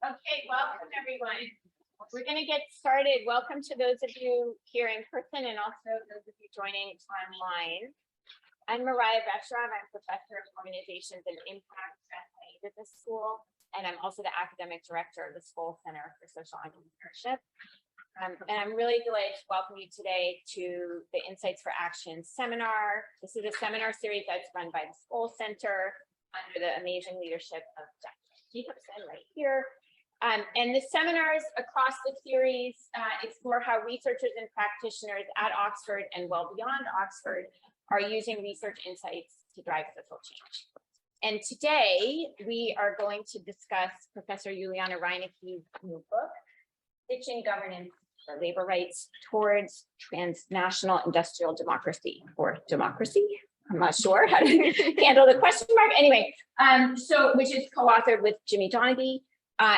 Okay, welcome everyone. We're going to get started. Welcome to those of you here in person and also those of you joining online. I'm Mariah Beshrov. I'm Professor of Organizations and Impact at Saïd Business School, and I'm also the Academic Director of the Skoll Center for Social Entrepreneurship. And I'm really delighted to welcome you today to the Insights for Action seminar. This is a seminar series that's run by the Skoll Center under the amazing leadership of Dr. Jacobson right here. And the seminars across the series explore how researchers and practitioners at Oxford and well beyond Oxford are using research insights to drive social change. And today we are going to discuss Professor Juliane Reinecke's new book, Stitching Governance for Labor Rights Towards Transnational Industrial Democracy, or democracy. I'm not sure how to handle the question mark. Anyway, which is co-authored with Jimmy Donaghey.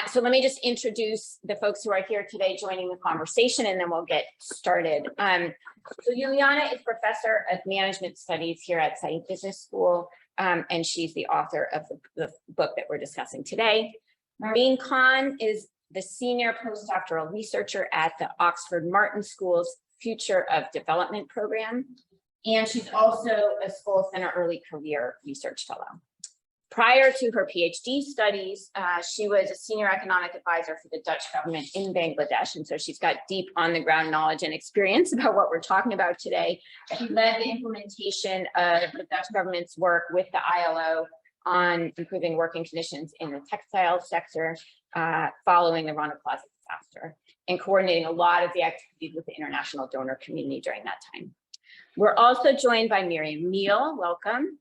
So let me just introduce the folks who are here today joining the conversation, and then we'll get started. So Juliane is Professor of Management Studies here at Saïd Business School, and she's the author of the book that we're discussing today. Mahreen Khan is the Senior Postdoctoral Researcher at the Oxford Martin School's Future of Development Program, and she's also a Skoll Center Early Career Research Fellow. Prior to her PhD studies, she was a senior economic advisor for the Dutch government in Bangladesh. And so she's got deep on the ground knowledge and experience about what we're talking about today. She led the implementation of the Dutch government's work with the ILO on improving working conditions in the textile sector following the Rana Plaza disaster, and coordinating a lot of the activities with the international donor community during that time. We're also joined by Miriam Neale, welcome.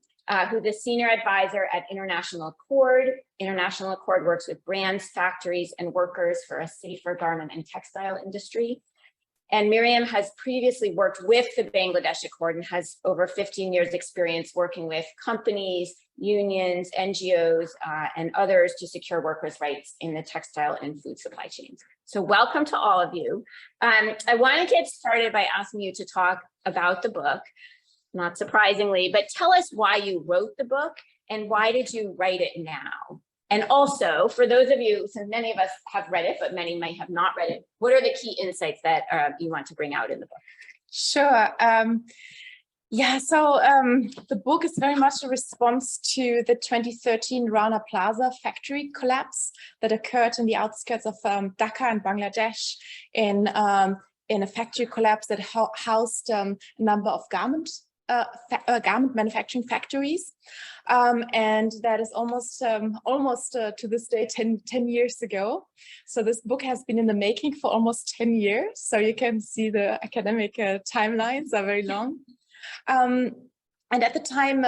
Who's the Senior Advisor at International Accord. International Accord works with brands, factories, and workers for a safer garment and textile industry. And Miriam has previously worked with the Bangladesh Accord and has over 15 years experience working with companies, unions, NGOs, and others to secure workers' rights in the textile and food supply chains. So welcome to all of you. I want to get started by asking you to talk about the book. Not surprisingly, but tell us why you wrote the book and why did you write it now? And also, for those of you, since many of us have read it, but many might have not read it, what are the key insights that you want to bring out in the book? Sure. The book is very much a response to the 2013 Rana Plaza factory collapse that occurred in the outskirts of Dhaka in Bangladesh in a factory collapse that housed a number of garment manufacturing factories, and that is almost to this day 10 years ago. So this book has been in the making for almost 10 years, so you can see the academic timelines are very long. And at the time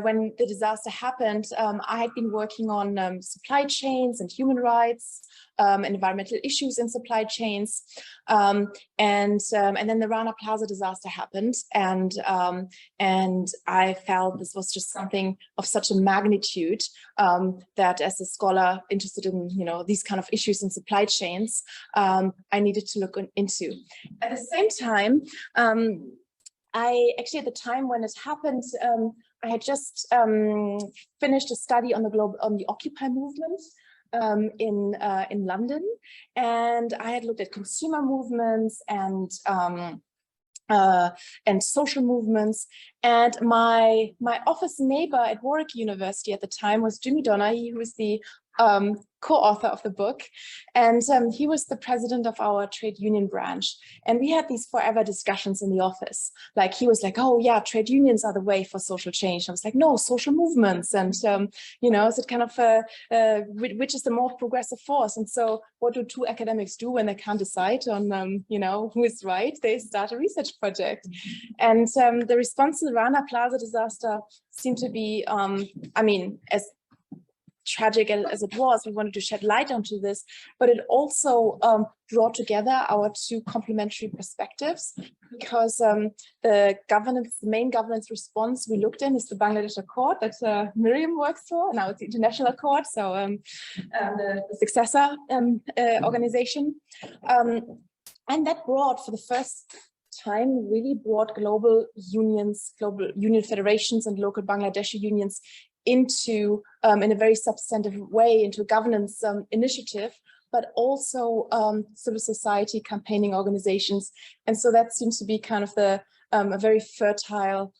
when the disaster happened, I had been working on supply chains and human rights, and environmental issues in supply chains, and then the Rana Plaza disaster happened, and I felt this was just something of such a magnitude that, as a scholar interested in these kind of issues in supply chains, I needed to look into. At the same time, I actually, at the time when it happened, I had just finished a study on the Occupy movement in London, and I had looked at consumer movements and social movements. And my office neighbor at Warwick University at the time was Jimmy Donaghey, who is the co-author of the book, and he was the president of our trade union branch, and we had these forever discussions in the office. Like, he was like, oh yeah, trade unions are the way for social change. I was like, no, social movements. And is it kind of which is the more progressive force? And so what do two academics do when they can't decide on who is right? They start a research project. And the response to the Rana Plaza disaster seemed to be as tragic as it was, we wanted to shed light onto this, but it also brought together our two complementary perspectives, because the main governance response we looked in is the Bangladesh Accord that Miriam works for. Now it's the International Accord, so the successor organization, and that brought, for the first time, really brought global union federations and local Bangladeshi unions into, in a very substantive way, into a governance initiative, but also civil society campaigning organizations. And so that seems to be kind of the a very fertile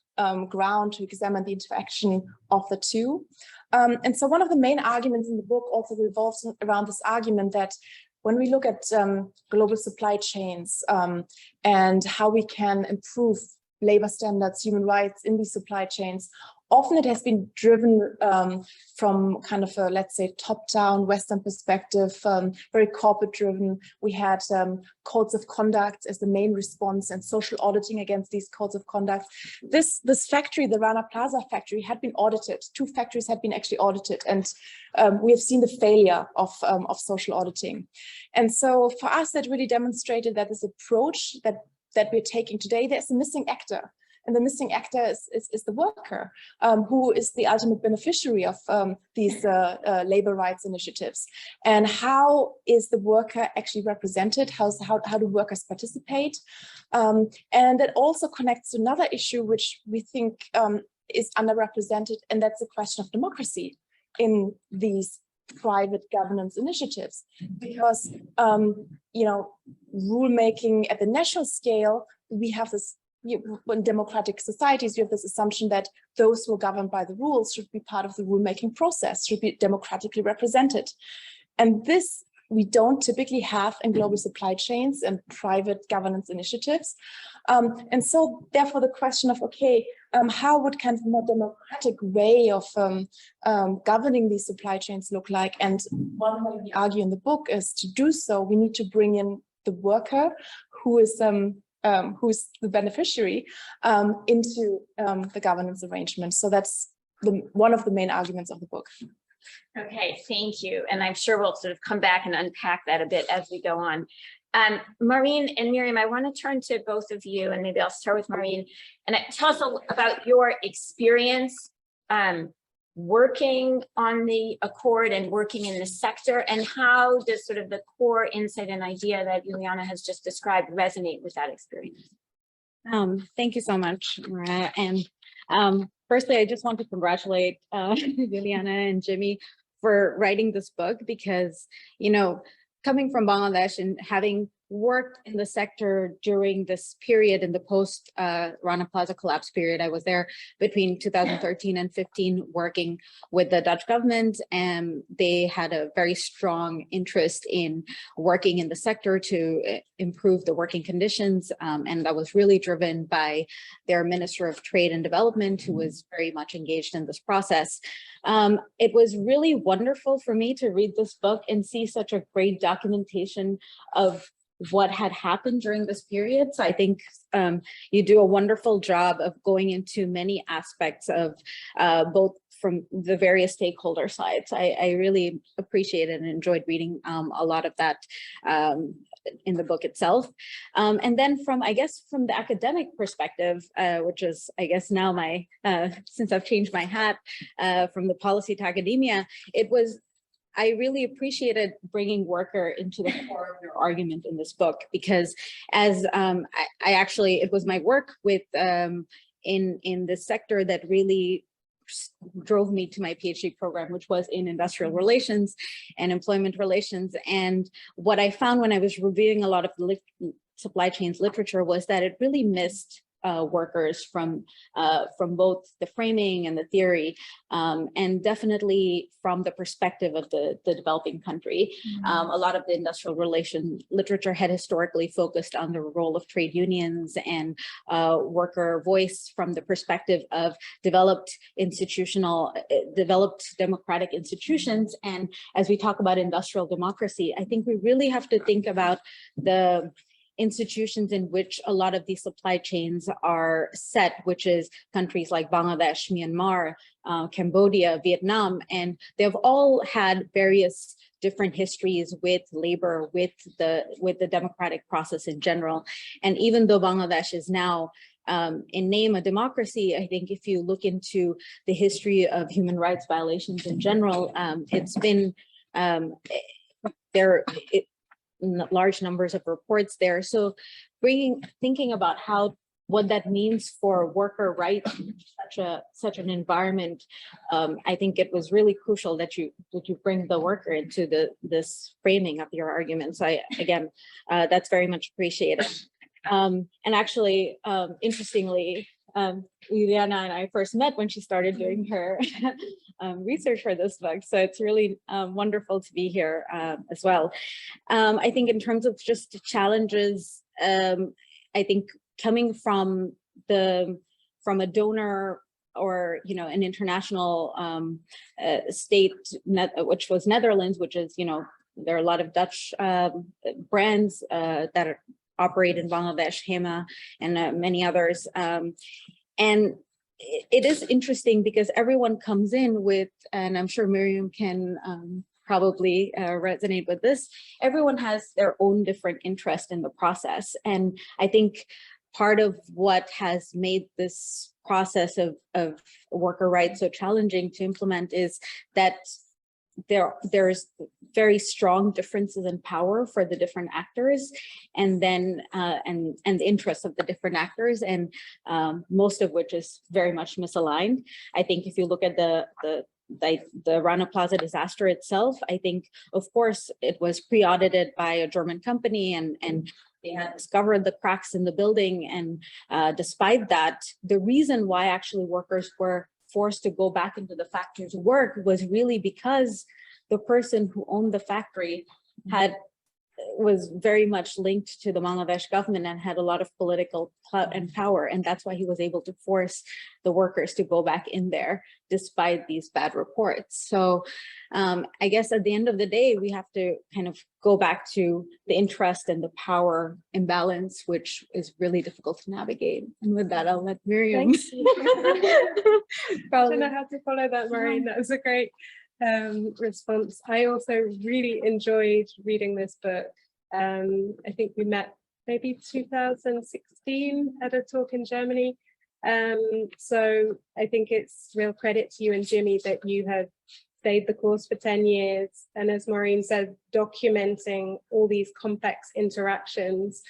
ground to examine the interaction of the two. And so one of the main arguments in the book also revolves around this argument that when we look at global supply chains and how we can improve labor standards, human rights in these supply chains, often it has been driven from kind of a, let's say, top-down Western perspective, very corporate-driven. We had codes of conduct as the main response and social auditing against these codes of conduct. This factory, the Rana Plaza factory, had been audited. 2 factories had been actually audited, and we have seen the failure of social auditing. And so for us, that really demonstrated that this approach that we're taking today, there's a missing actor. And the missing actor is the worker, who is the ultimate beneficiary of these labor rights initiatives. And how is the worker actually represented? How do workers participate? And it also connects to another issue, which we think is underrepresented, and that's the question of democracy in these private governance initiatives. Because, rulemaking at the national scale, we have this, in democratic societies, you have this assumption that those who are governed by the rules should be part of the rulemaking process, should be democratically represented. And this we don't typically have in global supply chains and private governance initiatives. And so therefore the question of, okay, how would kind of a more democratic way of governing these supply chains look like? And one way we argue in the book is to do so, we need to bring in the worker who's the beneficiary into the governance arrangement. So that's one of the main arguments of the book. Okay, thank you. And I'm sure we'll sort of come back and unpack that a bit as we go on. Maureen and Miriam, I want to turn to both of you, and maybe I'll start with Maureen. And tell us about your experience working on the Accord and working in the sector, and how does sort of the core insight and idea that Juliane has just described resonate with that experience? Thank you so much, Maria. And firstly, I just want to congratulate Juliane and Jimmy for writing this book, because, coming from Bangladesh and having worked in the sector during this period, in the post Rana Plaza collapse period, I was there between 2013 and 15 working with the Dutch government, and they had a very strong interest in working in the sector to improve the working conditions, and that was really driven by their Minister of Trade and Development, who was very much engaged in this process. It was really wonderful for me to read this book and see such a great documentation of what had happened during this period. So I think you do a wonderful job of going into many aspects of both from the various stakeholder sides. I really appreciated and enjoyed reading a lot of that in the book itself. And then from the academic perspective, which is, I guess now my, since I've changed my hat from the policy to academia, I really appreciated bringing worker into the core of your argument in this book, because as it was my work with in this sector that really drove me to my PhD program, which was in industrial relations and employment relations. And what I found when I was reviewing a lot of the supply chains literature was that it really missed workers from both the framing and the theory, and definitely from the perspective of the developing country. A lot of the industrial relation literature had historically focused on the role of trade unions and worker voice from the perspective of developed democratic institutions. And as we talk about industrial democracy, I think we really have to think about the institutions in which a lot of these supply chains are set, which is countries like Bangladesh, Myanmar, Cambodia, Vietnam, and they've all had various different histories with labor, with the democratic process in general. And even though Bangladesh is now in name a democracy, I think if you look into the history of human rights violations in general, it's been large numbers of reports there. So thinking about how what that means for worker rights, such an environment. I think it was really crucial that you bring the worker into this framing of your arguments. Again, that's very much appreciated. And actually, interestingly, Juliane and I first met when she started doing her research for this book. So it's really wonderful to be here as well. I think in terms of just challenges, I think coming from a donor or, you know, an international state, which was Netherlands, which is, you know, there are a lot of Dutch brands that operate in Bangladesh, HEMA, and many others. And it is interesting because everyone comes in with, and I'm sure Miriam can probably resonate with this, everyone has their own different interest in the process. And I think part of what has made this process of worker rights so challenging to implement is that there's very strong differences in power for the different actors, and then and the interests of the different actors, and most of which is very much misaligned. I think if you look at the Rana Plaza disaster itself, I think, of course, it was pre-audited by a German company, and they had discovered the cracks in the building. And despite that, the reason why actually workers were forced to go back into the factory to work was really because the person who owned the factory was very much linked to the Bangladesh government and had a lot of political clout and power. And that's why he was able to force the workers to go back in there despite these bad reports. So I guess at the end of the day, we have to kind of go back to the interest and the power imbalance, which is really difficult to navigate. And with that, I'll let Miriam. I don't know how to follow that, Maureen. That was a great response. I also really enjoyed reading this book. I think we met maybe 2016 at a talk in Germany. So I think it's real credit to you and Jimmy that you have stayed the course for 10 years. And as Maureen said, documenting all these complex interactions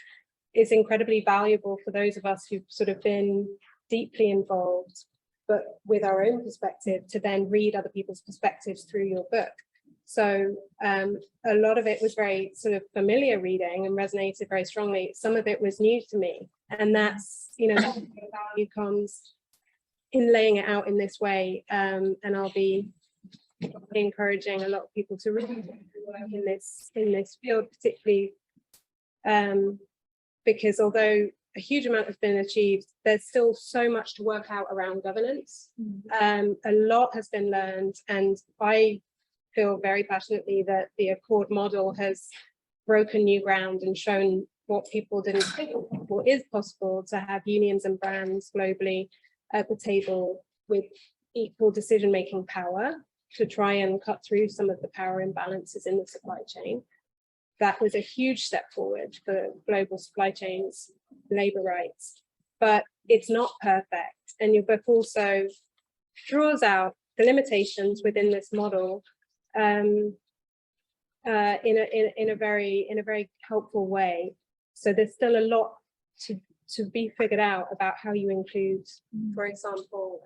is incredibly valuable for those of us who've sort of been deeply involved, but with our own perspective, to then read other people's perspectives through your book. So a lot of it was very sort of familiar reading and resonated very strongly. Some of it was new to me. And that's, you know, that's where value comes in laying it out in this way. And I'll be encouraging a lot of people to really work in this field, particularly because although a huge amount has been achieved, there's still so much to work out around governance. A lot has been learned, and I feel very passionately that the Accord model has broken new ground and shown what people didn't think was possible is possible, to have unions and brands globally at the table with equal decision-making power to try and cut through some of the power imbalances in the supply chain. That was a huge step forward for global supply chains, labor rights, but it's not perfect. And your book also draws out the limitations within this model in a very helpful way. So there's still a lot to be figured out about how you include, for example,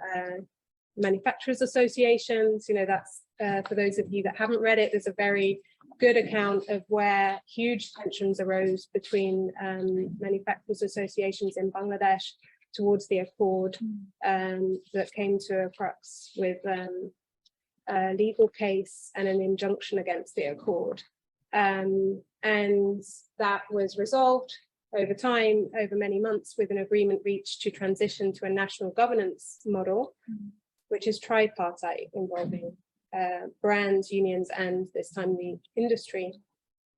manufacturers associations. You know, that's for those of you that haven't read it, there's a very good account of where huge tensions arose between manufacturers associations in Bangladesh towards the Accord, that came to a crux with a legal case and an injunction against the Accord. And that was resolved over time, over many months, with an agreement reached to transition to a national governance model, which is tripartite, involving brands, unions, and this time the industry.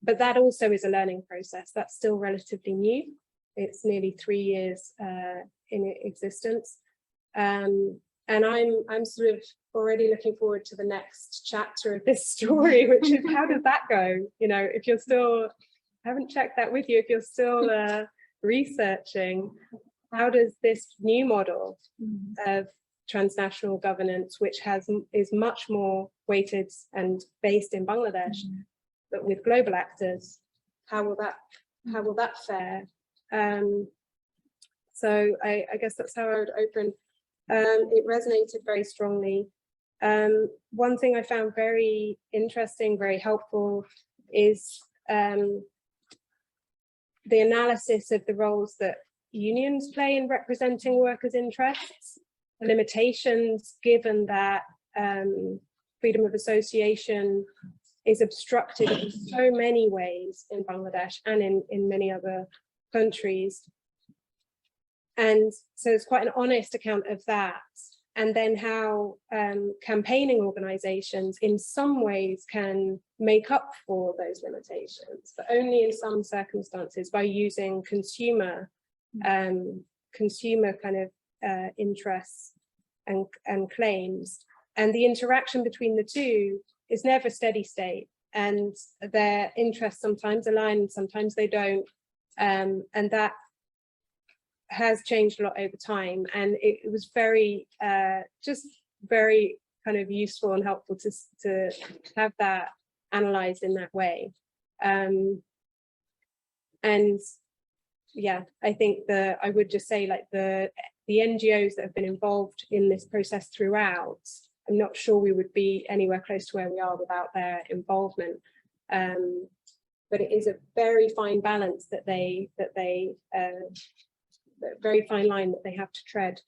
But that also is a learning process. That's still relatively new. It's nearly 3 years in existence. And I'm sort of already looking forward to the next chapter of this story, which is, how does that go? You know, if you're still, I haven't checked that with you, if you're still researching, how does this new model of transnational governance, which is much more weighted and based in Bangladesh, but with global actors, how will that fare? So I guess that's how I would open. It resonated very strongly. One thing I found very interesting, very helpful, is the analysis of the roles that unions play in representing workers' interests, the limitations given that freedom of association is obstructed in so many ways in Bangladesh and in many other countries. And so it's quite an honest account of that. And then how campaigning organizations in some ways can make up for those limitations, but only in some circumstances by using consumer kind of interests and claims. And the interaction between the two is never steady state, and their interests sometimes align, sometimes they don't. And that has changed a lot over time, and it was very just very kind of useful and helpful to have that analyzed in that way. And yeah, I think I would just say, like, the NGOs that have been involved in this process throughout, I'm not sure we would be anywhere close to where we are without their involvement. But it is a very fine balance that very fine line that they have to tread.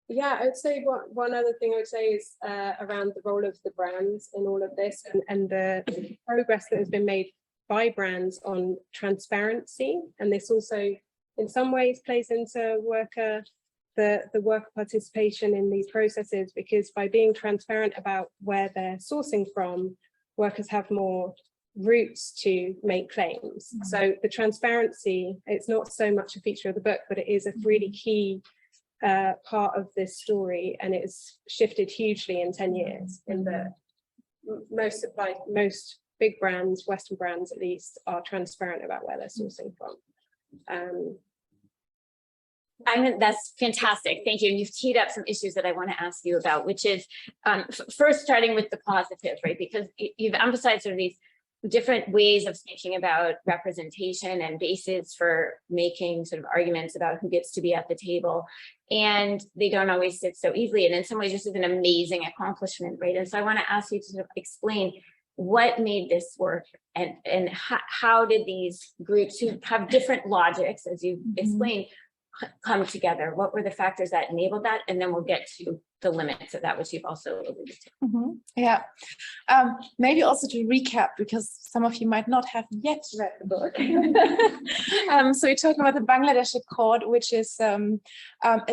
Yeah, I would say one other thing I would say is around the role of the brands in all of this, and the progress that has been made by brands on transparency. And this also in some ways plays into the worker participation in these processes, because by being transparent about where they're sourcing from, workers have more routes to make claims. So the transparency, it's not so much a feature of the book, but it is a really key part of this story, and it's shifted hugely in 10 years. In the most big brands, Western brands at least, are transparent about where they're sourcing from. That's fantastic. Thank you. And you've teed up some issues that I want to ask you about, which is first starting with the positive, right? Because you've emphasized sort of these different ways of thinking about representation and bases for making sort of arguments about who gets to be at the table. And they don't always sit so easily. And in some ways, this is an amazing accomplishment, right? And so I want to ask you to sort of explain what made this work, and how did these groups who have different logics, as you explained, come together? What were the factors that enabled that? And then we'll get to the limits of that, which you've also alluded to. Yeah, maybe also to recap, because some of you might not have yet read the book. So we're talking about the Bangladesh Accord, which is a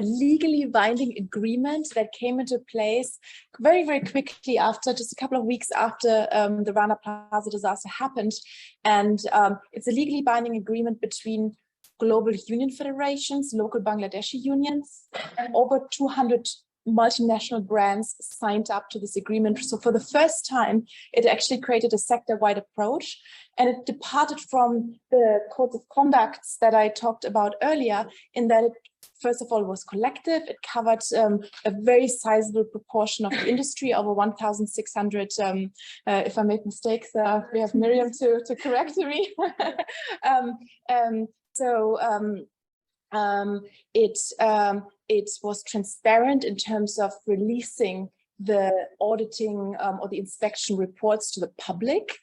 legally binding agreement that came into place very, very quickly after, just a couple of weeks after the Rana Plaza disaster happened. And it's a legally binding agreement between global union federations, local Bangladeshi unions, and over 200 multinational brands signed up to this agreement. So for the first time, it actually created a sector-wide approach, and it departed from the codes of conducts that I talked about earlier, in that it, first of all, was collective. It covered a very sizable proportion of the industry, over 1,600. If I make mistakes, we have Miriam to correct me. It was transparent in terms of releasing the auditing or the inspection reports to the public.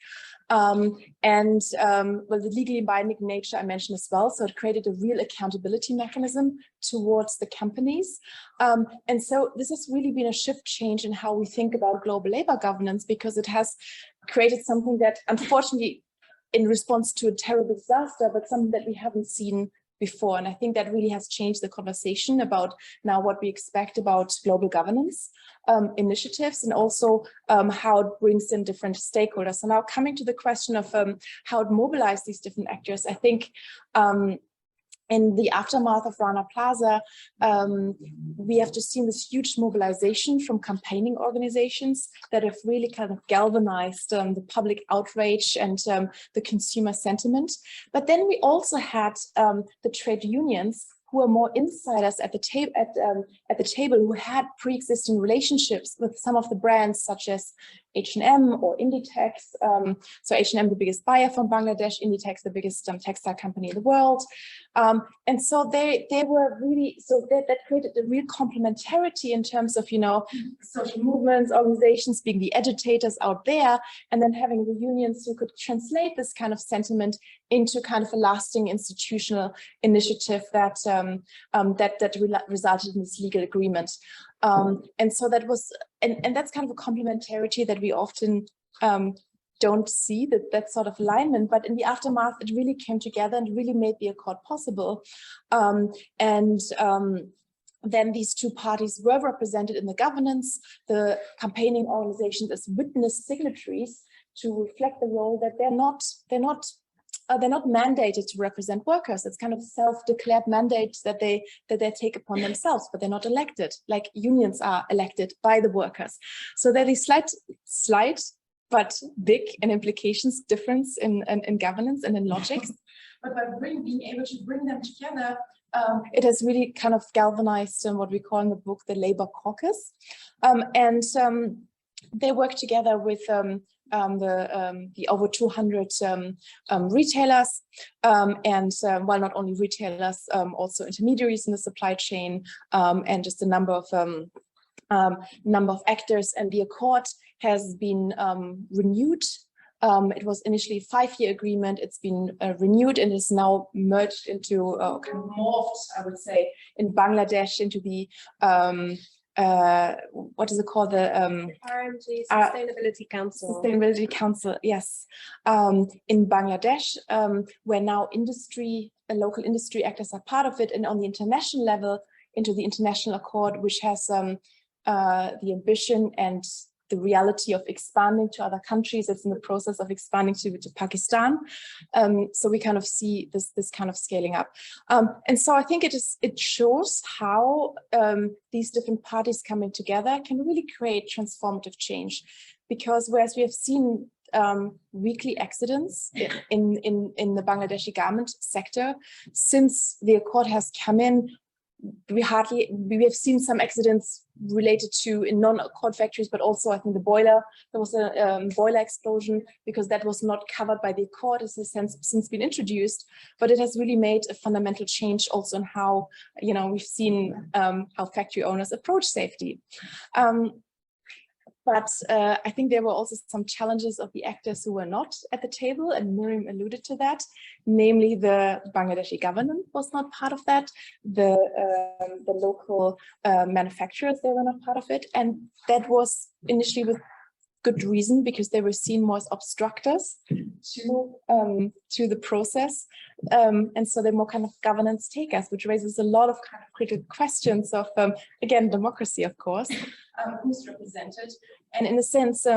Well, the legally binding nature I mentioned as well, so it created a real accountability mechanism towards the companies. And so this has really been a shift change in how we think about global labor governance, because it has created something that, unfortunately, in response to a terrible disaster, but something that we haven't seen before. And I think that really has changed the conversation about now what we expect about global governance initiatives, and also how it brings in different stakeholders. So now coming to the question of how it mobilized these different actors, I think in the aftermath of Rana Plaza, we have just seen this huge mobilization from campaigning organizations that have really kind of galvanized the public outrage and the consumer sentiment. But then we also had the trade unions, who are more insiders at the table, who had pre-existing relationships with some of the brands, such as H&M or Inditex. So H&M, the biggest buyer from Bangladesh, Inditex, the biggest textile company in the world. And so they were really, so that created a real complementarity in terms of, you know, social movements, organizations being the agitators out there, and then having the unions who could translate this kind of sentiment into kind of a lasting institutional initiative that resulted in this legal agreement. And so that was, and that's kind of a complementarity that we often don't see, that sort of alignment, but in the aftermath, it really came together and really made the accord possible. Then these two parties were represented in the governance, the campaigning organizations as witness signatories to reflect the role that they're not mandated to represent workers. It's kind of self-declared mandate that they take upon themselves, but they're not elected, like unions are elected by the workers. So there's a slight but big in implications difference in governance and in logics. But by being able to bring them together, it has really kind of galvanized what we call in the book the labor caucus. They work together with the over 200 retailers, well, not only retailers, also intermediaries in the supply chain, and just a number of actors. And the accord has been renewed. It was initially a 5-year agreement. It's been renewed and is now merged into, kind of morphed, I would say, in Bangladesh into the what is it called? The RMG Sustainability Council. Sustainability Council, yes. In Bangladesh, where now local industry actors are part of it, and on the international level, into the International Accord, which has the ambition and the reality of expanding to other countries. It's in the process of expanding to Pakistan. So we kind of see this kind of scaling up. And so I think it shows how these different parties coming together can really create transformative change. Because whereas we have seen weekly accidents in the Bangladeshi garment sector, since the accord has come in, we have seen some accidents related to in non-accord factories, but also I think there was a boiler explosion, because that was not covered by the accord. It has since been introduced, but it has really made a fundamental change also in how, you know, we've seen how factory owners approach safety. But I think there were also some challenges of the actors who were not at the table, and Miriam alluded to that. Namely, the Bangladeshi government was not part of that. The local manufacturers, they were not part of it. And that was initially with good reason, because they were seen more as obstructors to the process. And so they're more kind of governance takers, which raises a lot of kind of critical questions of, again, democracy, of course, who's represented. And in a sense,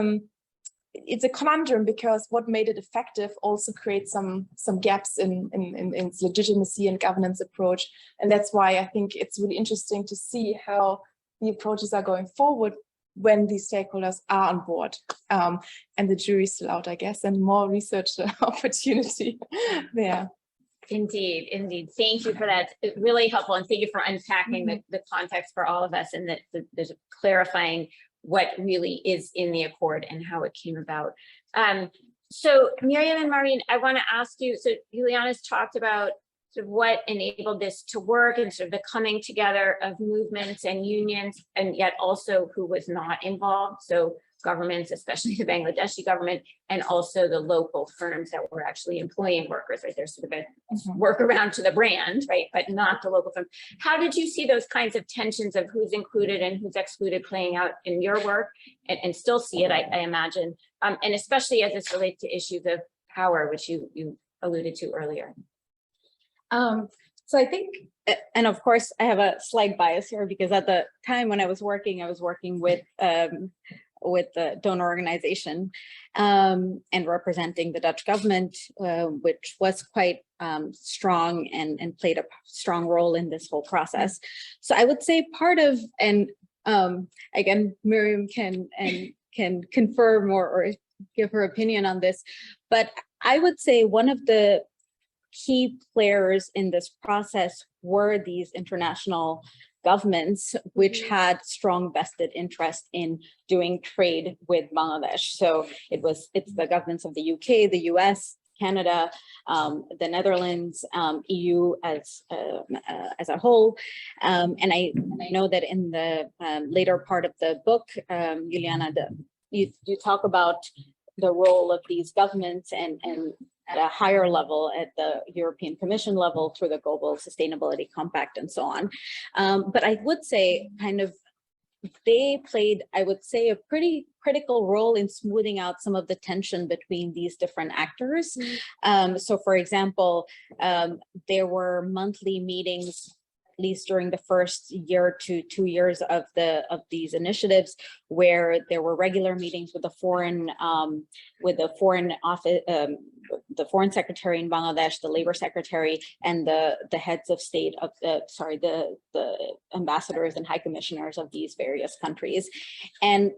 it's a conundrum, because what made it effective also creates some gaps in its legitimacy and governance approach. And that's why I think it's really interesting to see how the approaches are going forward when these stakeholders are on board. And the jury's still out, I guess, and more research opportunity there. Indeed, indeed. Thank you for that. It's really helpful. And thank you for unpacking the context for all of us, and that there's clarifying what really is in the accord and how it came about. So Miriam and Mahreen, I want to ask you, so Juliane's talked about sort of what enabled this to work and sort of the coming together of movements and unions, and yet also who was not involved. So governments, especially the Bangladeshi government, and also the local firms that were actually employing workers, right? There's sort of a workaround to the brand, right? But not the local firm. How did you see those kinds of tensions of who's included and who's excluded playing out in your work, and still see it, I imagine, and especially as this relates to issues of power, which you alluded to earlier? So I think, and of course, I have a slight bias here, because at the time when I was working with the donor organization and representing the Dutch government, which was quite strong and played a strong role in this whole process. So I would say part of, and again, Miriam can confirm or give her opinion on this, but I would say one of the key players in this process were these international governments which had strong vested interest in doing trade with Bangladesh. So it's the governments of the UK, the US, Canada, the Netherlands, EU as a whole. And I know that in the later part of the book, Juliana, you talk about the role of these governments and at a higher level at the European Commission level through the Global Sustainability Compact and so on. But I would say kind of they played, I would say, a pretty critical role in smoothing out some of the tension between these different actors. So for example, there were monthly meetings, at least during the first year to 2 years of these initiatives, where there were regular meetings with the foreign office, the foreign secretary in Bangladesh, the labor secretary, and the heads of state of the ambassadors and high commissioners of these various countries. And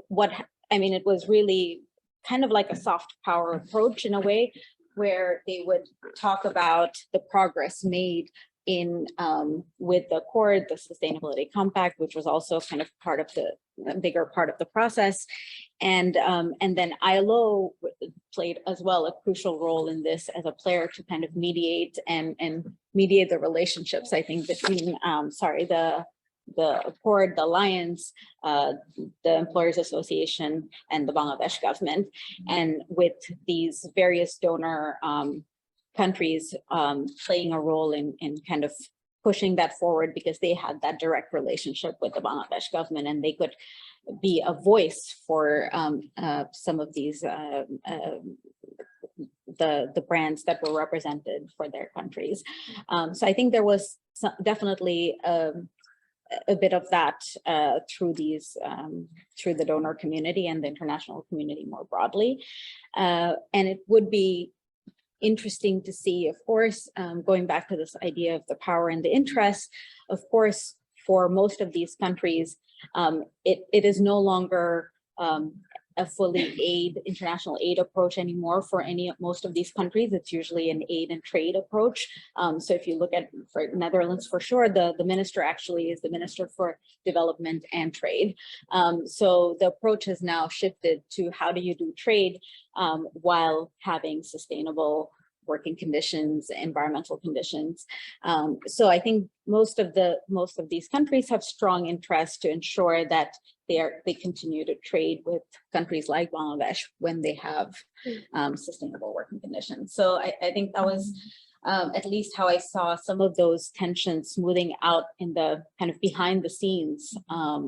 it was really kind of like a soft power approach in a way, where they would talk about the progress made in with the Accord, the Sustainability Compact, which was also kind of part of the bigger part of the process. And then ILO played as well a crucial role in this as a player to kind of mediate and mediate the relationships, I think, between the Accord, the Alliance, the Employers Association, and the Bangladesh government. And with these various donor countries playing a role in kind of pushing that forward, because they had that direct relationship with the Bangladesh government, and they could be a voice for some of these the brands that were represented for their countries. So I think there was definitely a bit of that through the donor community and the international community more broadly. And it would be interesting to see, of course, going back to this idea of the power and the interest, of course, for most of these countries, it is no longer a fully international aid approach anymore for most of these countries. It's usually an aid and trade approach. So if you look at for Netherlands, for sure, the minister actually is the Minister for Development and Trade. So the approach has now shifted to how do you do trade while having sustainable working conditions, environmental conditions. So I think most of these countries have strong interest to ensure that they continue to trade with countries like Bangladesh when they have sustainable working conditions. So I think that was at least how I saw some of those tensions smoothing out in the kind of behind the scenes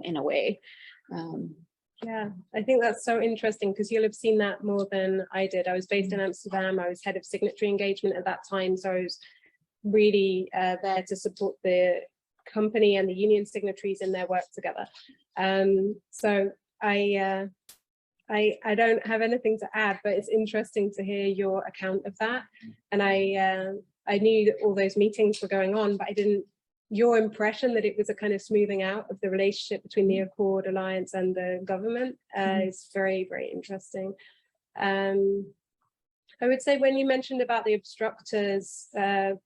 in a way. Yeah, I think that's so interesting, because you'll have seen that more than I did. I was based in Amsterdam. I was head of signatory engagement at that time. So I was really there to support the company and the union signatories in their work together. So I don't have anything to add, but it's interesting to hear your account of that. And I knew that all those meetings were going on, but I didn't. Your impression that it was a kind of smoothing out of the relationship between the Accord, Alliance, and the government is very, very interesting. I would say when you mentioned about the obstructors, I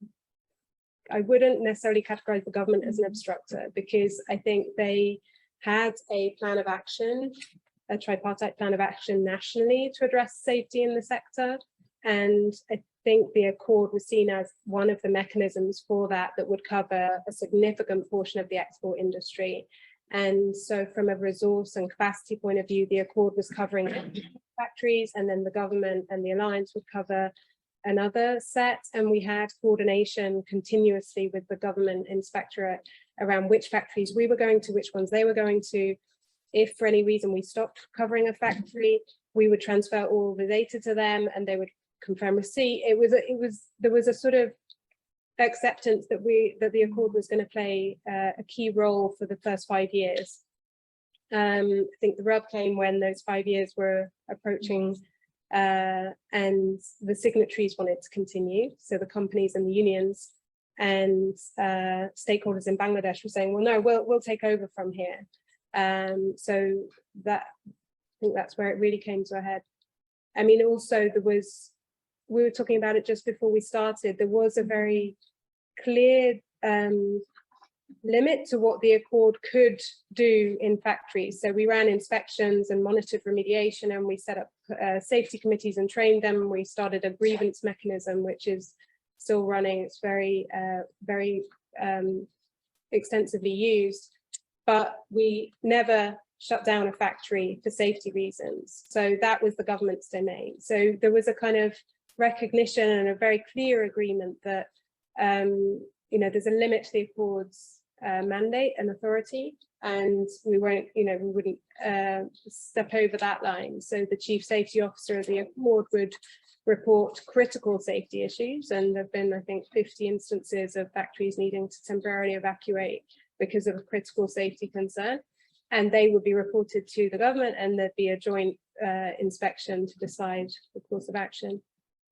wouldn't necessarily categorize the government as an obstructor, because I think they had a plan of action, a tripartite plan of action nationally to address safety in the sector. And I think the Accord was seen as one of the mechanisms for that would cover a significant portion of the export industry. And so from a resource and capacity point of view, the Accord was covering factories, and then the government and the Alliance would cover another set. And we had coordination continuously with the government inspectorate around which factories we were going to, which ones they were going to. If for any reason we stopped covering a factory, we would transfer all the data to them and they would confirm receipt. There was a sort of acceptance that the Accord was going to play a key role for the first 5 years. I think the rub came when those 5 years were approaching and the signatories wanted to continue. So the companies and the unions and stakeholders in Bangladesh were saying, well, no, we'll take over from here. So that, I think that's where it really came to a head. I mean, also we were talking about it just before we started, there was a very clear limit to what the Accord could do in factories. So we ran inspections and monitored remediation, and we set up safety committees and trained them. We started a grievance mechanism, which is still running. It's very extensively used, but we never shut down a factory for safety reasons. So that was the government's domain. So there was a kind of recognition and a very clear agreement that you know, there's a limit to the Accord's mandate and authority, and we wouldn't step over that line. So the chief safety officer of the Accord would report critical safety issues, and there have been, I think, 50 instances of factories needing to temporarily evacuate because of a critical safety concern, and they would be reported to the government, and there'd be a joint inspection to decide the course of action.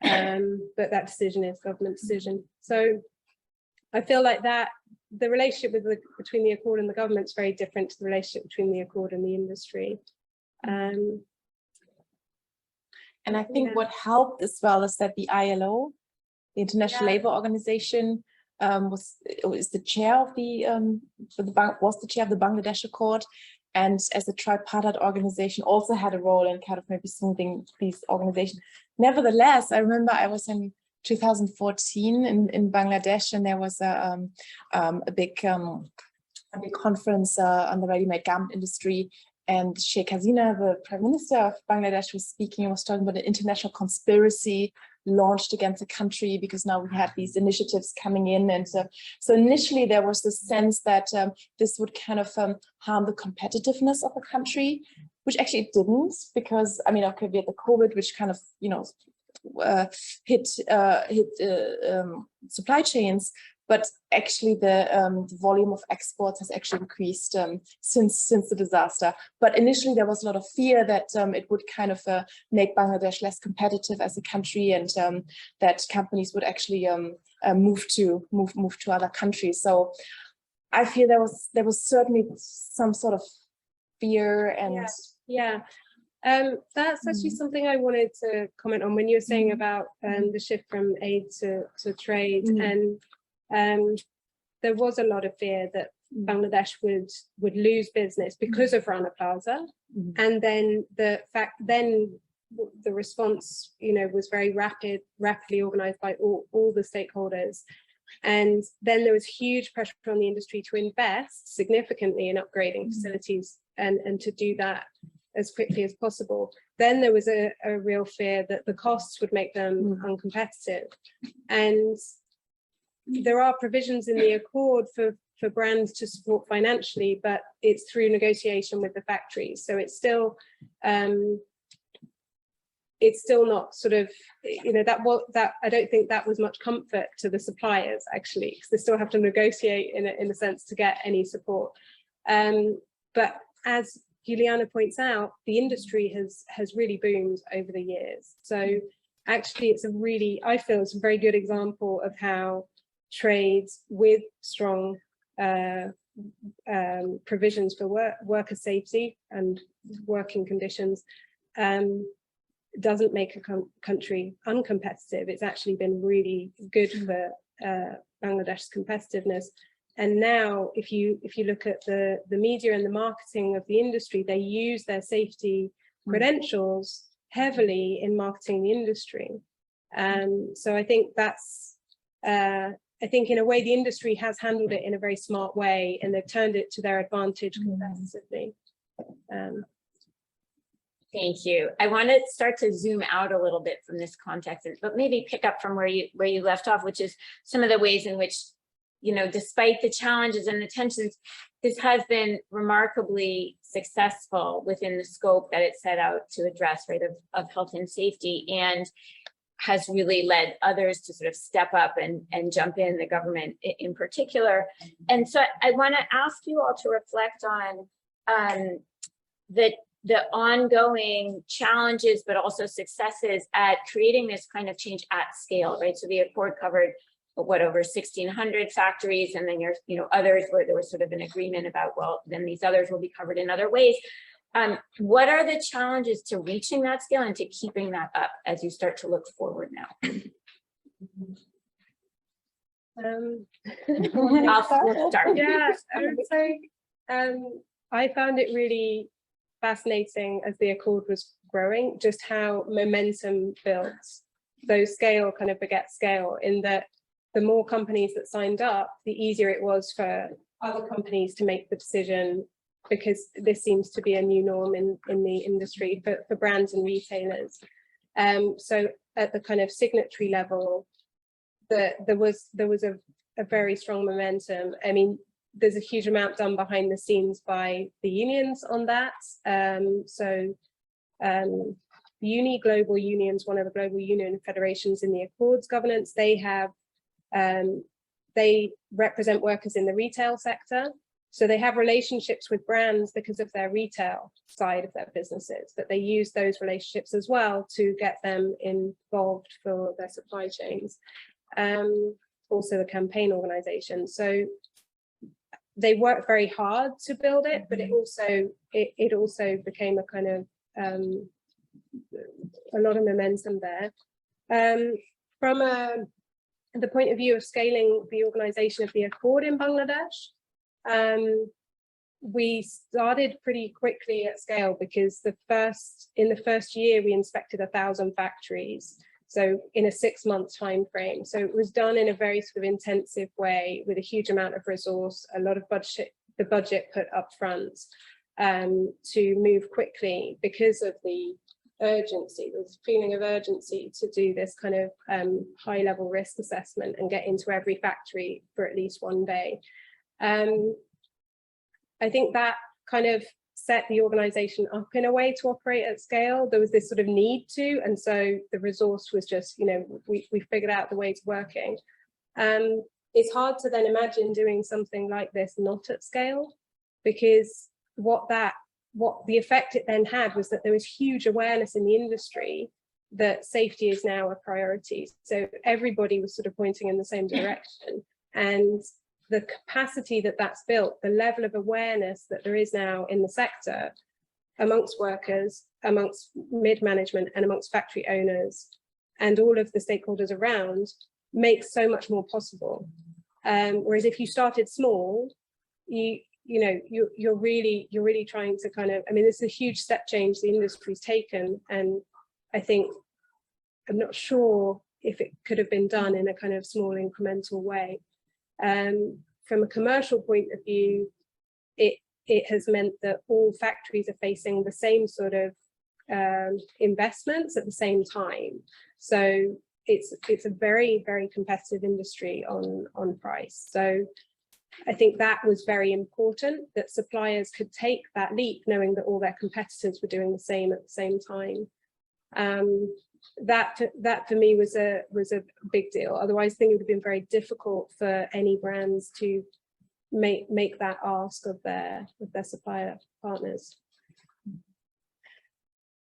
But that decision is government decision. So I feel like that the relationship between the Accord and the government is very different to the relationship between the Accord and the industry. And I think what helped as well is that the ILO, the International Labour Organization, was the chair of the Bangladesh Accord, and as a tripartite organization also had a role in kind of maybe smoothing these organizations. Nevertheless, I remember I was in 2014 in Bangladesh, and there was a big conference on the ready-made garment industry, and Sheikh Hasina, the Prime Minister of Bangladesh, was speaking and was talking about an international conspiracy launched against the country because now we had these initiatives coming in. And so initially there was this sense that this would kind of harm the competitiveness of the country, which actually it didn't, because I mean, okay, we had the COVID, which kind of, you know, hit supply chains, but actually the volume of exports has actually increased since the disaster. But initially there was a lot of fear that it would kind of make Bangladesh less competitive as a country, and that companies would actually move to other countries. So I feel there was certainly some sort of fear. And that's actually something I wanted to comment on when you were saying about the shift from aid to trade. And there was a lot of fear that Bangladesh would lose business because of Rana Plaza. And then the response, you know, was very rapidly organized by all the stakeholders. And then there was huge pressure on the industry to invest significantly in upgrading facilities and to do that as quickly as possible. Then there was a real fear that the costs would make them uncompetitive. And there are provisions in the Accord for brands to support financially, but it's through negotiation with the factories. So it's still not sort of, you know, that I don't think that was much comfort to the suppliers actually, because they still have to negotiate in a sense to get any support. But as Juliana points out, the industry has really boomed over the years. So actually I feel it's a very good example of how trades with strong provisions for worker safety and working conditions doesn't make a country uncompetitive. It's actually been really good for Bangladesh's competitiveness. And now, if you look at the media and the marketing of the industry, they use their safety credentials heavily in marketing the industry. So I think that's, I think in a way the industry has handled it in a very smart way, and they've turned it to their advantage competitively. Thank you. I want to start to zoom out a little bit from this context, but maybe pick up from where you left off, which is some of the ways in which, you know, despite the challenges and the tensions, this has been remarkably successful within the scope that it set out to address, right, of health and safety, and has really led others to sort of step up and jump in, the government in particular. And so I want to ask you all to reflect on the ongoing challenges, but also successes at creating this kind of change at scale, right? So the Accord covered what, over 1,600 factories, and then there's, you know, others where there was sort of an agreement about, well, then these others will be covered in other ways. What are the challenges to reaching that scale and to keeping that up as you start to look forward now? We'll start. Yeah, I would say I found it really fascinating as the Accord was growing, just how momentum built. So scale kind of begets scale, in that the more companies that signed up, the easier it was for other companies to make the decision, because this seems to be a new norm in the industry for brands and retailers. So at the kind of signatory level, there was a very strong momentum. I mean, there's a huge amount done behind the scenes by the unions on that. Global Unions, one of the global union federations in the Accords governance, they represent workers in the retail sector. So they have relationships with brands because of their retail side of their businesses, but they use those relationships as well to get them involved for their supply chains. Also the campaign organization. So they worked very hard to build it, but it also became a kind of a lot of momentum there. From the point of view of scaling the organization of the Accord in Bangladesh, we started pretty quickly at scale, because in the first year we inspected 1,000 factories, so in a 6-month time frame. So it was done in a very sort of intensive way, with a huge amount of resource, a lot of the budget put up front, to move quickly because of the urgency. There was a feeling of urgency to do this kind of high level risk assessment and get into every factory for at least one day. I think that kind of set the organization up in a way to operate at scale. There was this sort of need to, and so the resource was just, we figured out the ways of working. It's hard to then imagine doing something like this not at scale, because what the effect it then had was that there was huge awareness in the industry that safety is now a priority. So everybody was sort of pointing in the same direction, and the capacity that that's built, the level of awareness that there is now in the sector amongst workers, amongst mid-management and amongst factory owners and all of the stakeholders around, makes so much more possible. Whereas if you started small, you're really trying to kind of, I mean, this is a huge step change the industry's taken, and I think, I'm not sure if it could have been done in a kind of small incremental way. From a commercial point of view, it has meant that all factories are facing the same sort of investments at the same time. So it's a very, very competitive industry on price. So I think that was very important, that suppliers could take that leap knowing that all their competitors were doing the same at the same time. That for me was a big deal. Otherwise, I think it would have been very difficult for any brands to make that ask of their supplier partners.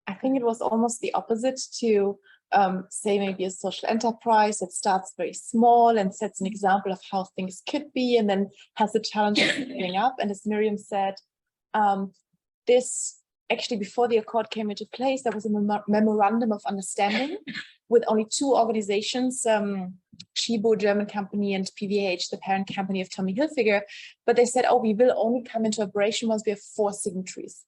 I think it was almost the opposite to say maybe a social enterprise that starts very small and sets an example of how things could be, and then has the challenge of scaling up. And as Miriam said, this actually, before the Accord came into place, there was a memorandum of understanding with only 2 organizations, Chibo, German company, and PVH, the parent company of Tommy Hilfiger. But they said, oh, we will only come into operation once we have 4 signatories.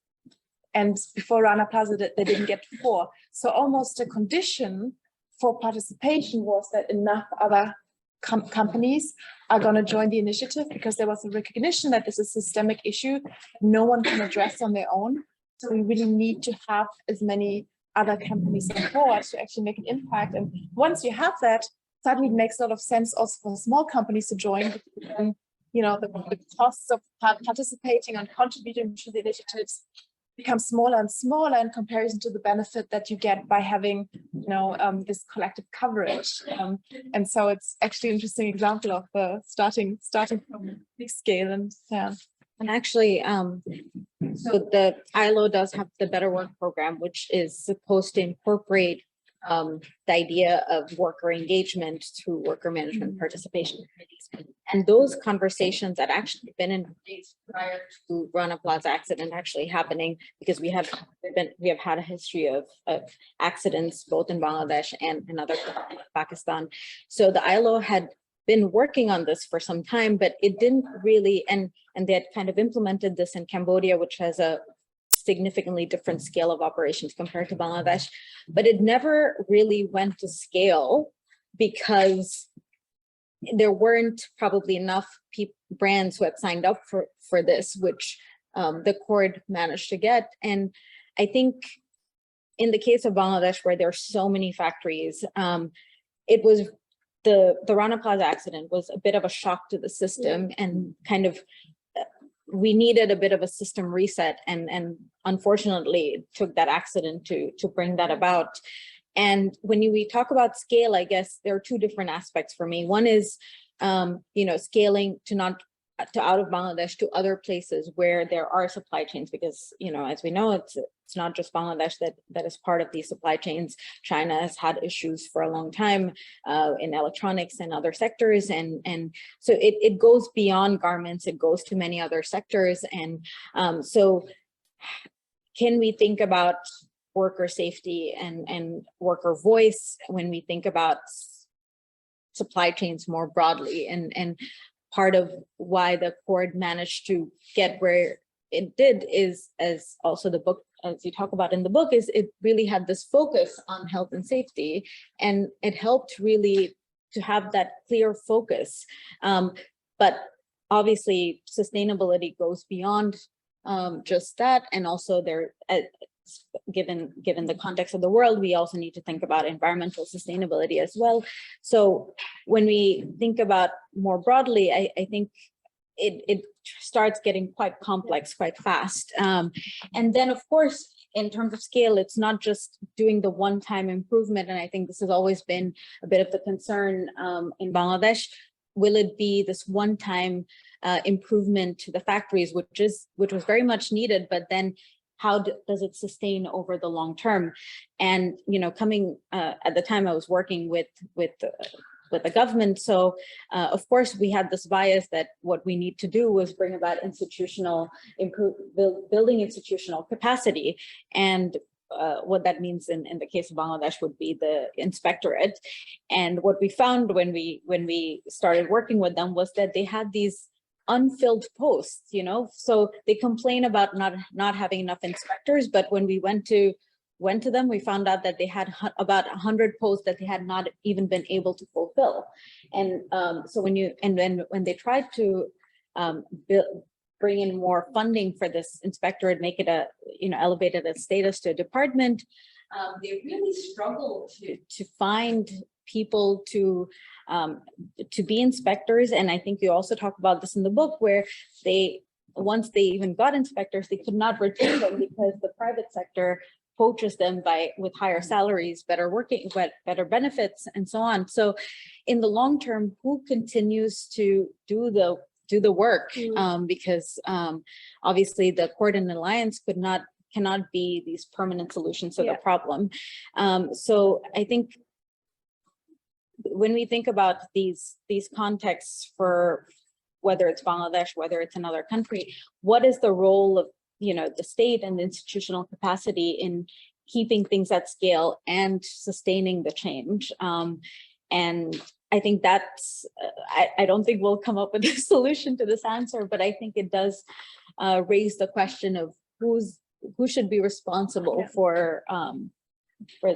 And before Rana Plaza, they didn't get 4. So almost a condition for participation was that enough other companies are going to join the initiative, because there was a recognition that this is a systemic issue no one can address on their own. So we really need to have as many other companies on board to actually make an impact. And once you have that, suddenly it makes a lot of sense also for small companies to join. And, the costs of participating and contributing to the initiatives become smaller and smaller in comparison to the benefit that you get by having, this collective coverage. And so it's actually an interesting example of starting from big scale. And yeah. And actually, so the ILO does have the Better Work program, which is supposed to incorporate the idea of worker engagement through worker management participation committees. And those conversations had actually been in place prior to Rana Plaza accident actually happening, because we have had a history of accidents both in Bangladesh and in other Pakistan. So the ILO had been working on this for some time, but it didn't really, and they had kind of implemented this in Cambodia, which has a significantly different scale of operations compared to Bangladesh, but it never really went to scale because there weren't probably enough brands who had signed up for this, which the Accord managed to get. And I think in the case of Bangladesh, where there are so many factories, it was the Rana Plaza accident was a bit of a shock to the system, and kind of we needed a bit of a system reset, and unfortunately it took that accident to bring that about. And when we talk about scale, I guess there are two different aspects for me. One is, scaling to out of Bangladesh to other places where there are supply chains, because, as we know, it's not just Bangladesh that is part of these supply chains. China has had issues for a long time in electronics and other sectors. And so it goes beyond garments, it goes to many other sectors. And so can we think about worker safety and worker voice when we think about supply chains more broadly? And part of why the Accord managed to get where it did is, as also the book, as you talk about in the book, is it really had this focus on health and safety, and it helped really to have that clear focus. But obviously sustainability goes beyond just that, and also given the context of the world, we also need to think about environmental sustainability as well. So when we think about more broadly, I think it starts getting quite complex quite fast. And then, of course, in terms of scale, it's not just doing the one-time improvement. And I think this has always been a bit of the concern in Bangladesh. Will it be this one-time improvement to the factories, which was very much needed, but then how does it sustain over the long term? And, coming at the time I was working with the government. So of course we had this bias that what we need to do was bring about building institutional capacity. And what that means in the case of Bangladesh would be the inspectorate. And what we found when we started working with them was that they had these unfilled posts, so they complain about not having enough inspectors, but when we went to them, we found out that they had about 100 posts that they had not even been able to fulfill. And so when they tried to bring in more funding for this inspectorate, make it elevated its status to a department, they really struggled to find people to be inspectors. And I think you also talk about this in the book, where once they even got inspectors, they could not retain them because the private sector poaches them with higher salaries, better benefits, and so on. So in the long term, who continues to do the work? Because obviously the Accord and Alliance cannot be these permanent solutions to the problem. So I think when we think about these contexts, for whether it's Bangladesh, whether it's another country, what is the role of the state and the institutional capacity in keeping things at scale and sustaining the change? And I think that's, I don't think we'll come up with a solution to this answer, but I think it does raise the question of who should be responsible for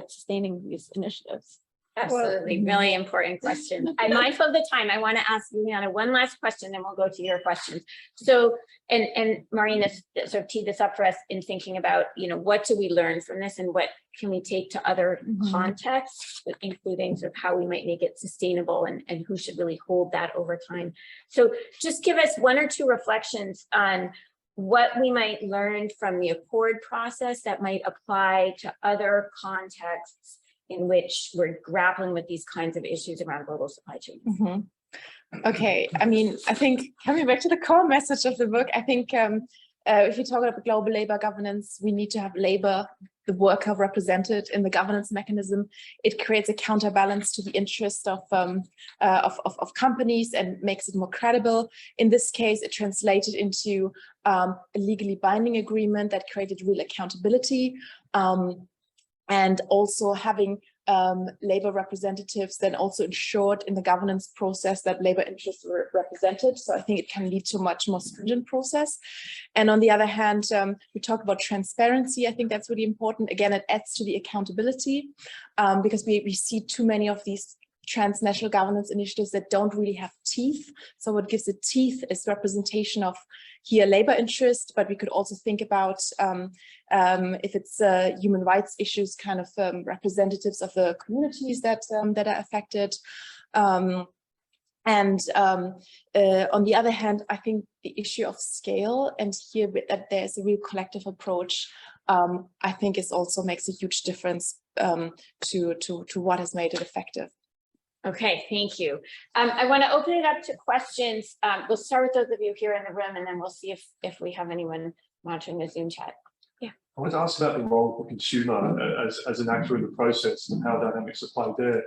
sustaining these initiatives. Absolutely, really important question. I'm mindful of the time. I want to ask Juliane one last question, then we'll go to your questions. So, and Mahreen, sort of teed this up for us in thinking about, what do we learn from this and what can we take to other contexts, including sort of how we might make it sustainable and who should really hold that over time. So just give us one or two reflections on what we might learn from the Accord process that might apply to other contexts in which we're grappling with these kinds of issues around global supply chains. Okay, I think coming back to the core message of the book, I think if you talk about global labor governance, we need to have labor, the worker, represented in the governance mechanism. It creates a counterbalance to the interest of companies and makes it more credible. In this case, it translated into a legally binding agreement that created real accountability. And also having labor representatives then also ensured in the governance process that labor interests were represented. So I think it can lead to a much more stringent process. And on the other hand, we talk about transparency. I think that's really important. Again, it adds to the accountability because we see too many of these transnational governance initiatives that don't really have teeth. So what gives it teeth is representation of here labor interest, but we could also think about if it's human rights issues, kind of representatives of the communities that that are affected. On the other hand, I think the issue of scale, and here that there's a real collective approach, I think is also makes a huge difference to what has made it effective. Okay, thank you. I want to open it up to questions. We'll start with those of you here in the room, and then we'll see if we have anyone monitoring the Zoom chat. Yeah. I want to ask about the role of the consumer as an actor in the process and how dynamics apply there.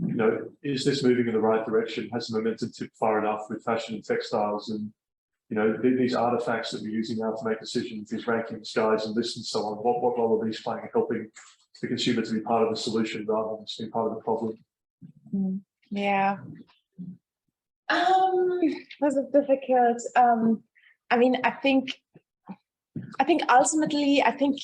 You know, is this moving in the right direction? Has the momentum tipped far enough with fashion and textiles? And, you know, these artifacts that we're using now to make decisions, these rankings, guides, and lists and so on, what role are these playing in helping the consumer to be part of the solution rather than just being part of the problem? Yeah. Was it difficult? I mean, I think ultimately, I think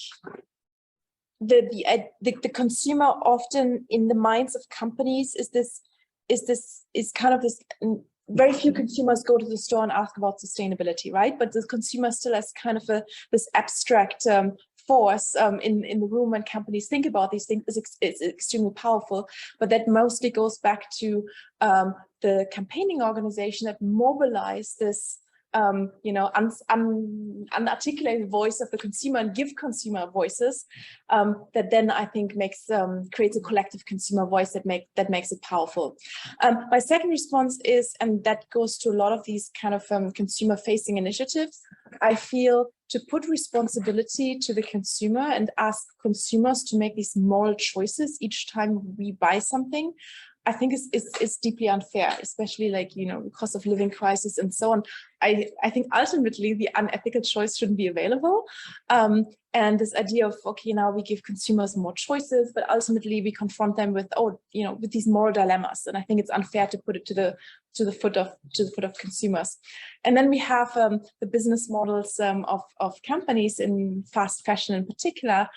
the consumer often in the minds of companies is kind of this. Very few consumers go to the store and ask about sustainability, right? But the consumer still has kind of this abstract force in the room when companies think about these things is extremely powerful. But that mostly goes back to the campaigning organization that mobilized this you know, unarticulated voice of the consumer and give consumer voices that then I think creates a collective consumer voice that makes it powerful. My second response is, and that goes to a lot of these kind of consumer facing initiatives, I feel to put responsibility to the consumer and ask consumers to make these moral choices each time we buy something, I think is deeply unfair, especially like, you know, cost of living crisis and so on. I think ultimately the unethical choice shouldn't be available. And this idea of, okay, now we give consumers more choices, but ultimately we confront them with, oh, you know, with these moral dilemmas. And I think it's unfair to put it to the foot of consumers. And then we have the business models of companies in fast fashion in particular,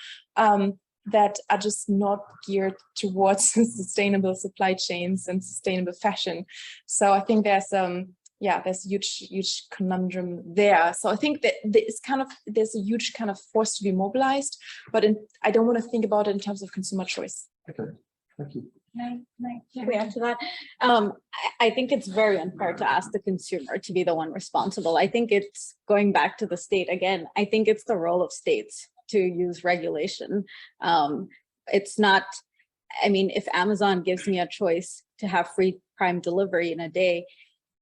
that are just not geared towards sustainable supply chains and sustainable fashion. So I think there's a huge conundrum there. So I think that there's a huge kind of force to be mobilized, but I don't want to think about it in terms of consumer choice. Okay, thank you. Can I react to that? I think it's very unfair to ask the consumer to be the one responsible. I think it's going back to the state again. I think it's the role of states to use regulation. It's not, I mean, if Amazon gives me a choice to have free Prime delivery in a day,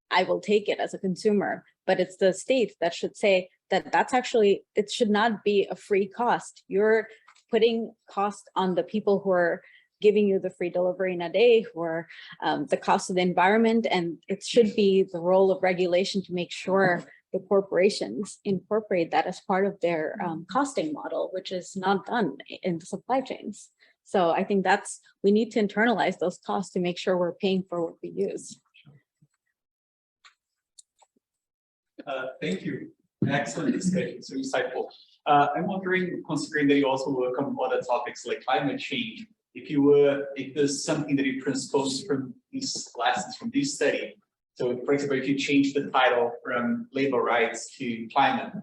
I will take it as a consumer, but it's the state that should say that that's actually, it should not be a free cost. You're putting cost on the people who are giving you the free delivery in a day, who are the cost of the environment, and it should be the role of regulation to make sure the corporations incorporate that as part of their costing model, which is not done in the supply chains. So I think we need to internalize those costs to make sure we're paying for what we use. Thank you. Excellent discussion, so insightful. I'm wondering, considering that you also work on other topics like climate change, if there's something that you transpose from these lessons from this study. So, for example, if you change the title from labor rights to climate,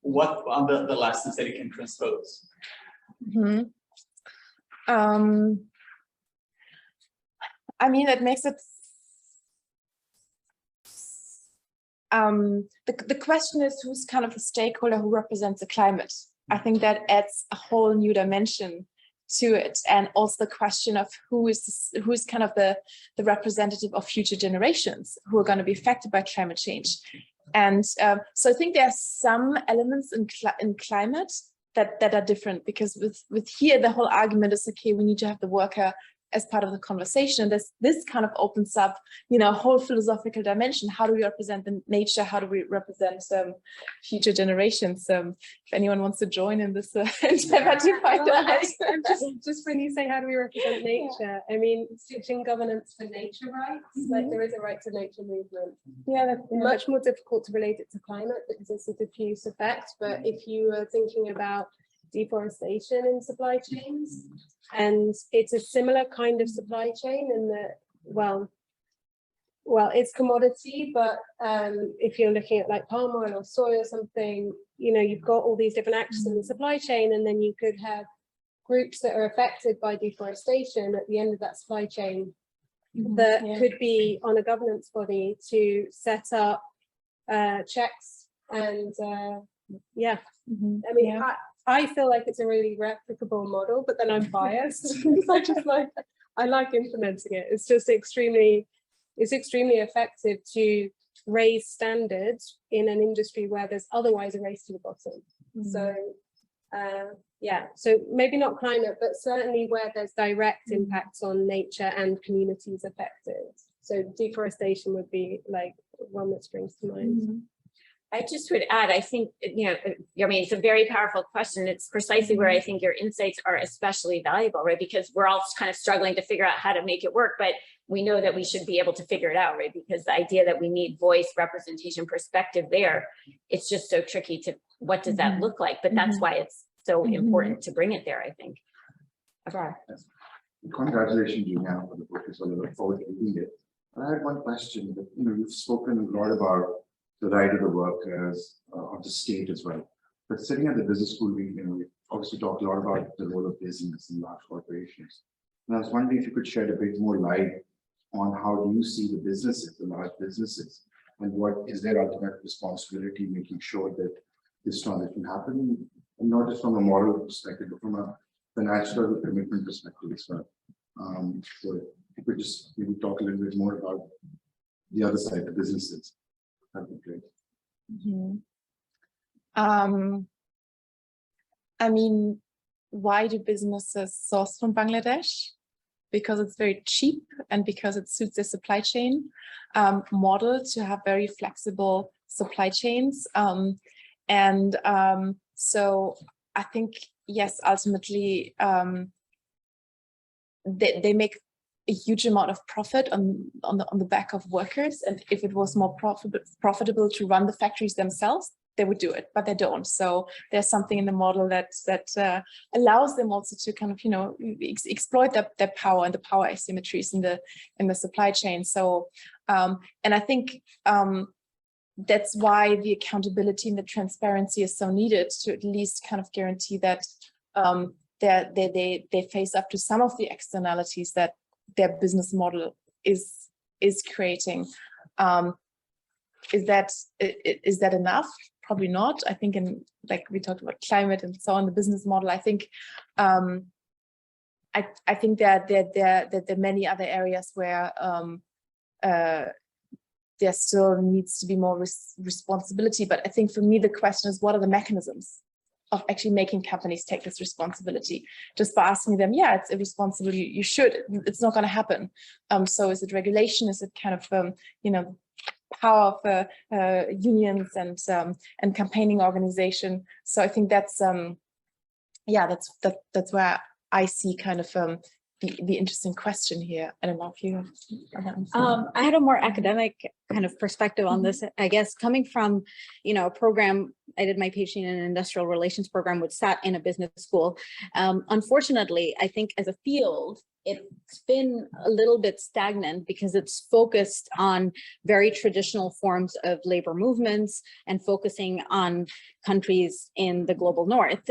what are the lessons that you can transpose? Mm-hmm. I mean, that makes it. The question is who's kind of the stakeholder who represents the climate. I think that adds a whole new dimension to it, and also the question of who is kind of the representative of future generations who are going to be affected by climate change. And so I think there are some elements in climate that are different, because with here the whole argument is, okay, we need to have the worker as part of the conversation. This kind of opens up, a whole philosophical dimension. How do we represent the nature? How do we represent future generations? If anyone wants to join in this endeavor to find out. Just when you say how do we represent nature, I mean, stitching governance for nature rights, like there is a right to nature movement. Yeah, that's Much more difficult to relate it to climate because it's a diffuse effect. But if you are thinking about deforestation in supply chains, and it's a similar kind of supply chain in that, well, it's commodity, but if you're looking at like palm oil or soy or something, you've got all these different actors in the supply chain, and then you could have groups that are affected by deforestation at the end of that supply chain that could be on a governance body to set up checks and I mean, I feel like it's a really replicable model, but then I'm biased. I like implementing it. It's just extremely effective to raise standards in an industry where there's otherwise a race to the bottom. So so maybe not climate, but certainly where there's direct impacts on nature and communities affected. So deforestation would be like one that springs to mind. I just would add, I think, it's a very powerful question. It's precisely where I think your insights are especially valuable, right? Because we're all kind of struggling to figure out how to make it work, but we know that we should be able to figure it out, right? Because the idea that we need voice, representation, perspective there, it's just so tricky to, what does that look like? But that's why it's so important to bring it there, I think. Abrar. Congratulations, Juliane, for the book. I look forward to reading it. I had one question that, you've spoken a lot about the right of the workers, of the state as well. But sitting at the business school, we obviously talked a lot about the role of business in large corporations. And I was wondering if you could shed a bit more light on how do you see the businesses, the large businesses, and what is their ultimate responsibility, making sure that this transition happens, and not just from a moral perspective, but from a financial commitment perspective as well. So if you could just maybe talk a little bit more about the other side, the businesses. That'd be great. I mean, why do businesses source from Bangladesh? Because it's very cheap and because it suits their supply chain model to have very flexible supply chains. So I think, yes, ultimately, they make a huge amount of profit on the back of workers, and if it was more profitable to run the factories themselves, they would do it, but they don't. So there's something in the model that allows them also to kind of exploit their power and the power asymmetries in the supply chain. So and I think that's why the accountability and the transparency is so needed, to at least kind of guarantee that they face up to some of the externalities that their business model is creating. Is that enough? Probably not. I think like we talked about climate and so on, the business model, I think I think that there are many other areas where there still needs to be more responsibility. But I think for me, the question is, what are the mechanisms of actually making companies take this responsibility? Just by asking them, yeah, it's irresponsible, you should, it's not going to happen. So is it regulation? Is it kind of, power of unions and campaigning organization? So I think that's, that's where I see kind of the interesting question here. I don't know if you have. I had a more academic kind of perspective on this, I guess, coming from, a program. I did my PhD in an industrial relations program, which sat in a business school. Unfortunately, I think as a field, it's been a little bit stagnant because it's focused on very traditional forms of labor movements and focusing on countries in the global north,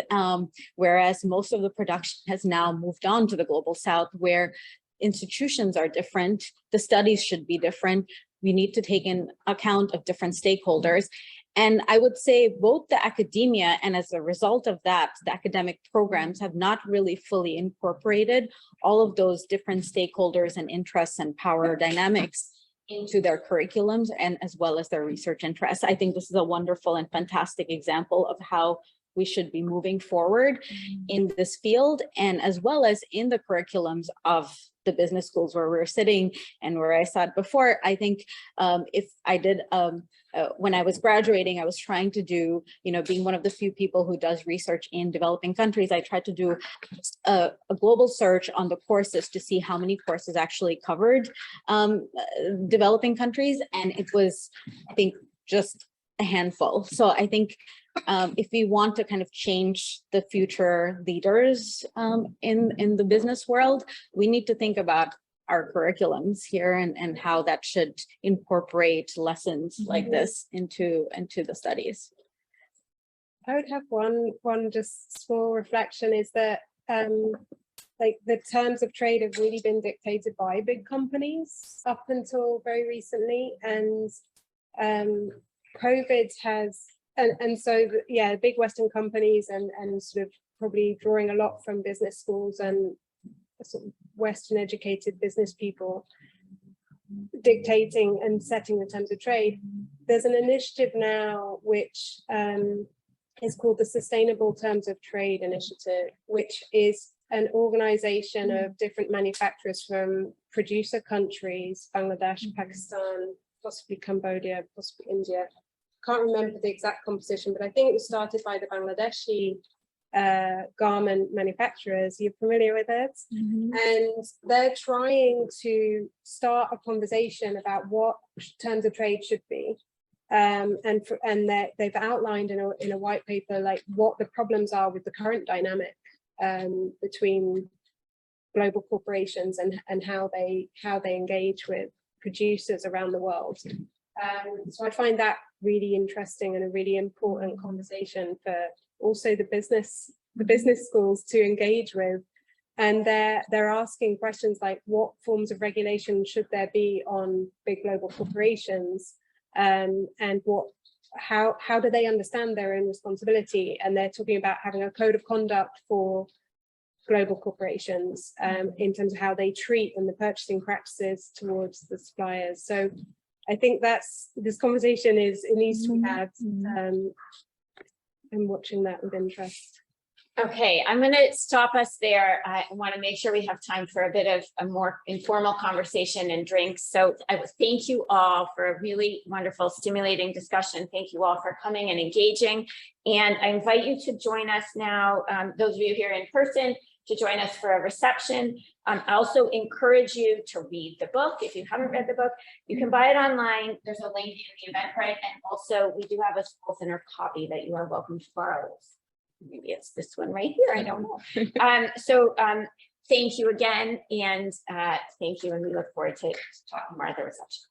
whereas most of the production has now moved on to the global south, where institutions are different, the studies should be different, we need to take in account of different stakeholders. And I would say both the academia and as a result of that, the academic programs have not really fully incorporated all of those different stakeholders and interests and power dynamics into their curriculums and as well as their research interests. I think this is a wonderful and fantastic example of how we should be moving forward in this field, and as well as in the curriculums of the business schools where we're sitting and where I sat before. I think if I did, when I was graduating, I was trying to do, being one of the few people who does research in developing countries, I tried to do a global search on the courses to see how many courses actually covered developing countries. And it was, I think, just a handful. So I think if we want to kind of change the future leaders in the business world, we need to think about our curriculums here and how that should incorporate lessons like this into the studies. I would have one just small reflection is that like the terms of trade have really been dictated by big companies up until very recently, and COVID has, and so yeah, big Western companies and sort of probably drawing a lot from business schools and sort of Western educated business people dictating and setting the terms of trade. There's an initiative now which is called the Sustainable Terms of Trade Initiative, which is an organization of different manufacturers from producer countries, Bangladesh, Pakistan, possibly Cambodia, possibly India. Can't remember the exact composition, but I think it was started by the Bangladeshi garment manufacturers. You're familiar with it? And they're trying to start a conversation about what terms of trade should be. And they've outlined in a white paper like what the problems are with the current dynamic between global corporations and how they engage with producers around the world. So I find that really interesting and a really important conversation for also the business schools to engage with. And they're asking questions like, what forms of regulation should there be on big global corporations, and how do they understand their own responsibility? And they're talking about having a code of conduct for global corporations in terms of how they treat and the purchasing practices towards the suppliers. So I think this conversation it needs to be had. I'm watching that with interest. Okay, I'm going to stop us there. I want to make sure we have time for a bit of a more informal conversation and drinks. So I would thank you all for a really wonderful, stimulating discussion. Thank you all for coming and engaging. And I invite you to join us now, those of you here in person, to join us for a reception. I also encourage you to read the book. If you haven't read the book, you can buy it online. There's a link in the Eventbrite. And also we do have a Skoll Center copy that you are welcome to borrow. Maybe it's this one right here, I don't know. Thank you again, and thank you, and we look forward to talking more at the reception.